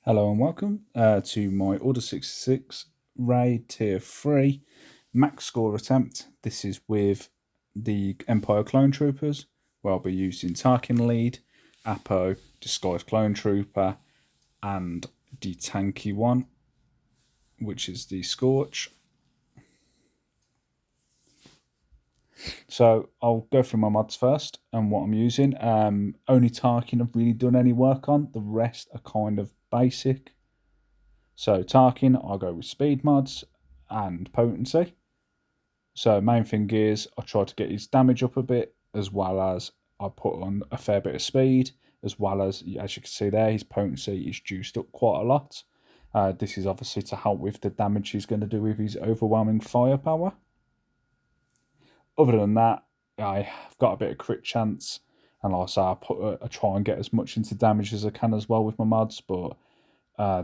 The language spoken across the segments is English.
Hello and welcome to my Order 66 Raid Tier 3 max score attempt. This is with the Empire Clone Troopers, where I'll be using Tarkin Lead, Apo, Disguised Clone Trooper, and the tanky one, which is the Scorch. So I'll go through my mods first and what I'm using. Only Tarkin I've really done any work on. The rest are kind of basic. So Tarkin, I'll go with speed mods and potency. So main thing is I try to get his damage up a bit, as well as I put on a fair bit of speed, as well as you can see there, his potency is juiced up quite a lot. This is obviously to help with the damage he's going to do with his overwhelming firepower. Other than that, I've got a bit of crit chance, and like I say, I try and get as much into damage as I can as well with my mods, but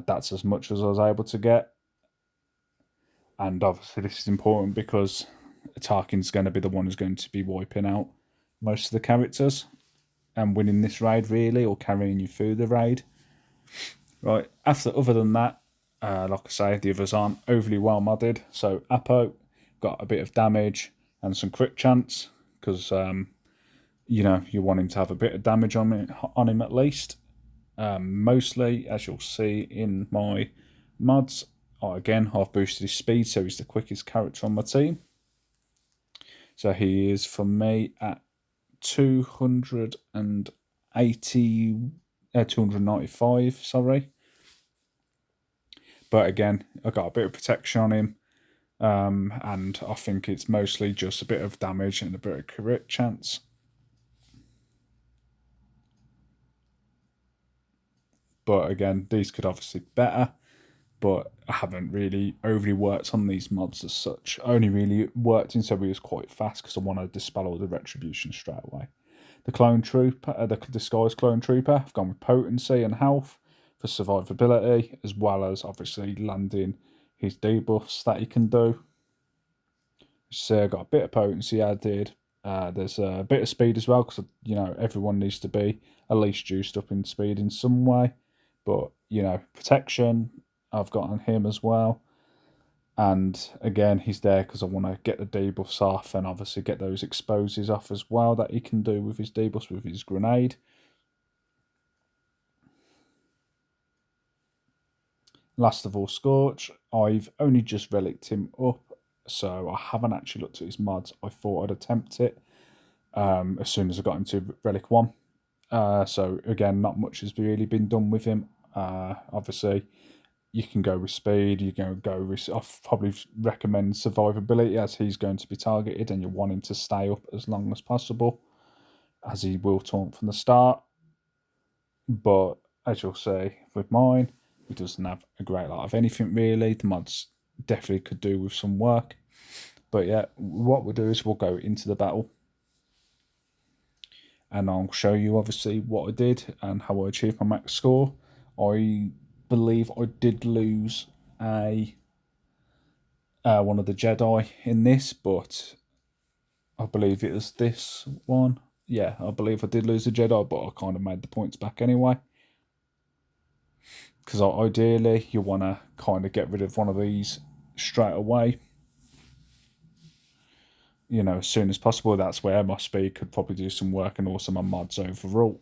that's as much as I was able to get. And obviously this is important because Tarkin's going to be the one who's going to be wiping out most of the characters and winning this raid, really, or carrying you through the raid. Right, other than that, like I say, the others aren't overly well modded. So Apo got a bit of damage and some crit chance because you want him to have a bit of damage on him at least. Mostly, as you'll see in my mods, again, I've boosted his speed, so he's the quickest character on my team. So he is, for me, at 295, sorry. But again, I got a bit of protection on him, and I think it's mostly just a bit of damage and a bit of crit chance. But again, these could obviously be better, but I haven't really overly worked on these mods as such. I only really worked until he was quite fast because I want to dispel all the retribution straight away. The clone trooper, the disguised clone trooper, I've gone with potency and health for survivability, as well as obviously landing his debuffs that he can do. So I got a bit of potency added. There's a bit of speed as well because everyone needs to be at least juiced up in speed in some way. But protection I've got on him as well. And again, he's there because I want to get the debuffs off and obviously get those exposes off as well that he can do with his debuffs with his grenade. Last of all, Scorch. I've only just relicked him up, so I haven't actually looked at his mods. I thought I'd attempt it as soon as I got into Relic 1. So again, not much has really been done with him. Obviously, you can go with speed, you can go with, I'd probably recommend survivability as he's going to be targeted and you want him to stay up as long as possible, as he will taunt from the start. But as you'll see with mine, he doesn't have a great lot of anything really. The mods definitely could do with some work. But yeah, what we'll do is we'll go into the battle and I'll show you obviously what I did and how I achieved my max score. I believe I did lose a one of the Jedi in this, but I believe it was this one. Yeah, I believe I did lose a Jedi, but I kind of made the points back anyway. Because ideally, you want to kind of get rid of one of these straight away. As soon as possible. That's where my speed could probably do some work and also my mods overall.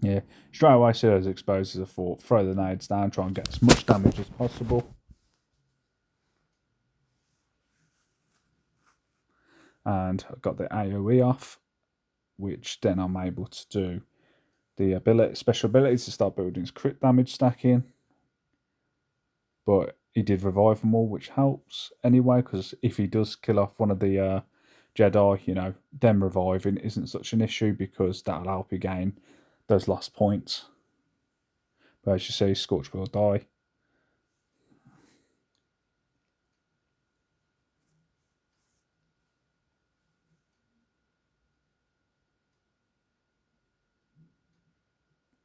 Yeah, straight away, see those exposes, I thought, throw the nades down, try and get as much damage as possible. And I got the AoE off, which then I'm able to do the special ability to start building his crit damage stacking. But he did revive them all, which helps anyway, because if he does kill off one of the Jedi, them reviving isn't such an issue because that'll help you gain those lost points. But as you see, Scorch will die.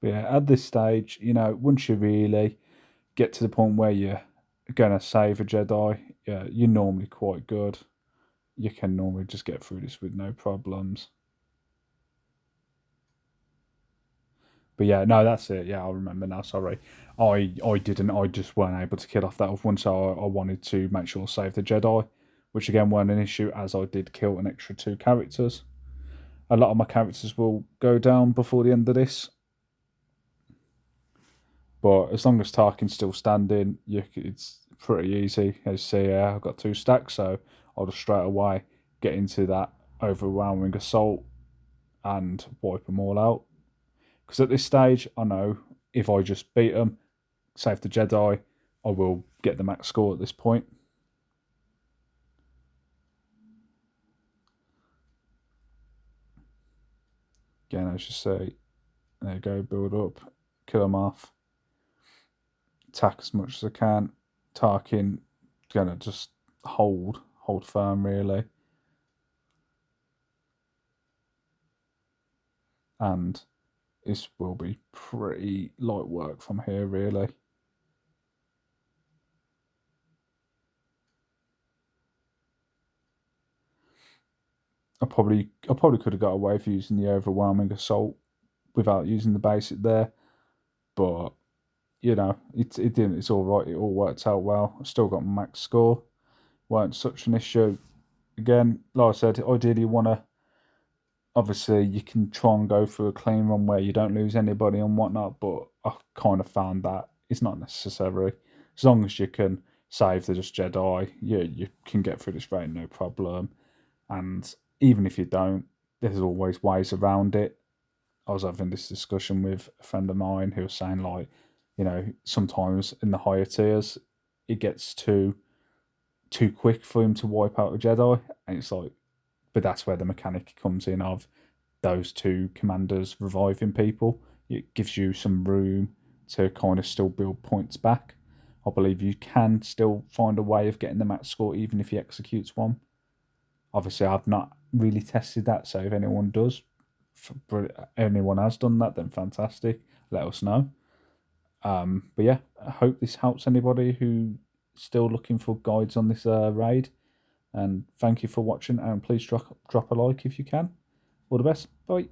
But yeah, at this stage, once you really get to the point where you're going to save a Jedi, you're normally quite good. You can normally just get through this with no problems. But yeah, no, that's it. Yeah, I remember now. Sorry, I didn't. I just weren't able to kill off that other one, so I wanted to make sure I saved the Jedi, which again weren't an issue as I did kill an extra 2 characters. A lot of my characters will go down before the end of this, but as long as Tarkin's still standing, it's pretty easy. As you see, I've got 2 stacks, so I'll just straight away get into that overwhelming assault and wipe them all out. Because at this stage, I know if I just beat them, save the Jedi, I will get the max score at this point. Again, as you say, there you go, build up, kill them off, attack as much as I can. Tarkin gonna just hold firm really, and this will be pretty light work from here really. I probably could have got away with using the overwhelming assault without using the basic there, but it didn't. It's all right. It all worked out well. I still got my max score. Weren't such an issue. Again, like I said, ideally you want to. Obviously, you can try and go through a clean run where you don't lose anybody and whatnot, but I kind of found that it's not necessary. As long as you can save the just Jedi, you can get through this raid no problem. And even if you don't, there's always ways around it. I was having this discussion with a friend of mine who was saying like, sometimes in the higher tiers, it gets too quick for him to wipe out a Jedi, and it's like, but that's where the mechanic comes in of those 2 commanders reviving people. It gives you some room to kind of still build points back. I believe you can still find a way of getting the max score even if he executes one. Obviously, I've not really tested that, so if anyone does, anyone has done that, then fantastic. Let us know. But yeah, I hope this helps anybody who still looking for guides on this raid. And thank you for watching. And please drop a like if you can. All the best. Bye.